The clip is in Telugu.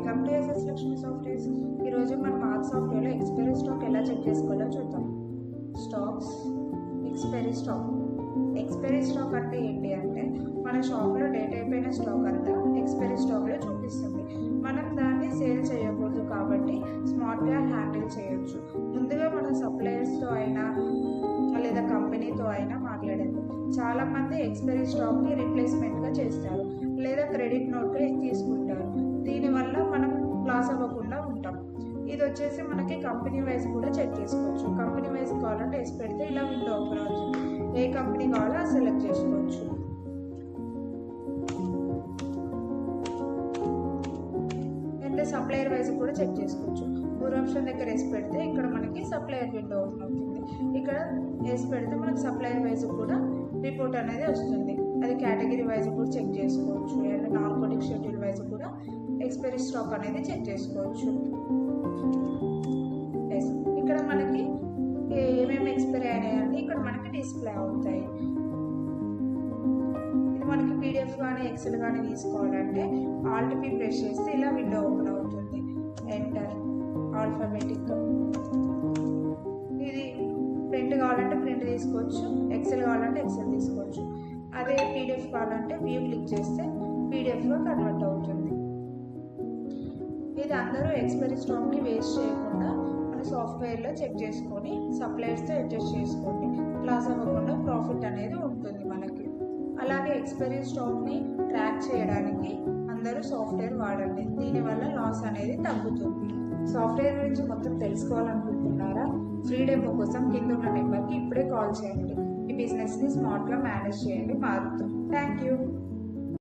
Welcome to SS Lakshmi softwares. ఈరోజు మనం మార్క్ సాఫ్ట్వేర్లో ఎక్స్పైరీ స్టాక్ ఎలా చెక్ చేసుకోవాలో చూద్దాం. Stocks, expiry stock. Expiry stock అంటే ఏంటి అంటే మన షాప్లో డేట్ అయిపోయిన స్టాక్ అంతా ఎక్స్పైరీ స్టాక్లో చూపిస్తుంది. మనం దాన్ని సేల్ చేయకూడదు కాబట్టి స్మార్ట్గా హ్యాండిల్ చేయొచ్చు. ముందుగా మన సప్లయర్స్తో అయినా లేదా కంపెనీతో అయినా మాట్లాడండి. చాలామంది ఎక్స్పైరీ స్టాక్ని రీప్లేస్మెంట్గా చేస్తారు లేదా క్రెడిట్ నోట్గా తీసుకుంటారు. దీనివల్ల మనం లాస్ అవ్వకుండా ఉంటాం. ఇది వచ్చేసి మనకి కంపెనీ వైజ్ కూడా చెక్ చేసుకోవచ్చు. కంపెనీ వైజ్ కావాలంటే ఎస్ పెడితే ఇలా విండో ఓపెన్ అవుతుంది. ఏ కంపెనీ కావాలో సెలెక్ట్ చేసుకోవచ్చు. అంటే సప్లయర్ వైజ్ కూడా చెక్ చేసుకోవచ్చు. మూడు ఆప్షన్ దగ్గర ఎస్ పెడితే ఇక్కడ మనకి సప్లయర్ విండో ఓపెన్ అవుతుంది. ఇక్కడ ఎస్ పెడితే మనకి సప్లయర్ వైజ్ కూడా రిపోర్ట్ అనేది వస్తుంది. అది కేటగిరీ వైజ్ కూడా చెక్ చేసుకోవచ్చు. And non coding schedule wise కూడా ఎక్స్పైరీ స్టాక్ అనేది చెక్ చేసుకోవచ్చు. ఇక్కడ మనకి ఏమేమి ఎక్స్పైరీ అయినాయంటే ఇక్కడ మనకి డిస్ప్లే అవుతాయి. ఇది మనకి పీడిఎఫ్ కానీ ఎక్సెల్ కానీ తీసుకోవాలంటే ఆల్ట్ పి ప్రెస్ చేస్తే ఇలా విండో ఓపెన్ అవుతుంది. Enter alphabetic. ఇది ప్రింట్ కావాలంటే ప్రింట్ తీసుకోవచ్చు, ఎక్సెల్ కావాలంటే ఎక్సెల్ తీసుకోవచ్చు. అదే పీడిఎఫ్ కావాలంటే వ్యూ క్లిక్ చేస్తే పీడిఎఫ్గా కన్వర్ట్ అవుతుంది. ఇది అందరూ ఎక్స్పైరీ స్టాక్ని వేస్ట్ చేయకుండా మన సాఫ్ట్వేర్లో చెక్ చేసుకొని సప్లయర్స్తో అడ్జస్ట్ చేసుకోండి. లాస్ అవ్వకుండా ప్రాఫిట్ అనేది ఉంటుంది మనకి. అలాగే ఎక్స్పైరీ స్టాక్ని ట్రాక్ చేయడానికి అందరూ సాఫ్ట్వేర్ వాడండి. దీనివల్ల లాస్ అనేది తగ్గుతుంది. సాఫ్ట్వేర్ గురించి మొత్తం తెలుసుకోవాలనుకుంటున్నారా? ఫ్రీ డెమో కోసం కింద ఉన్న నెంబర్కి ఇప్పుడే కాల్ చేయండి. ఈ బిజినెస్ని స్మార్ట్గా మేనేజ్ చేయండి. మారుతుంది. Thank you.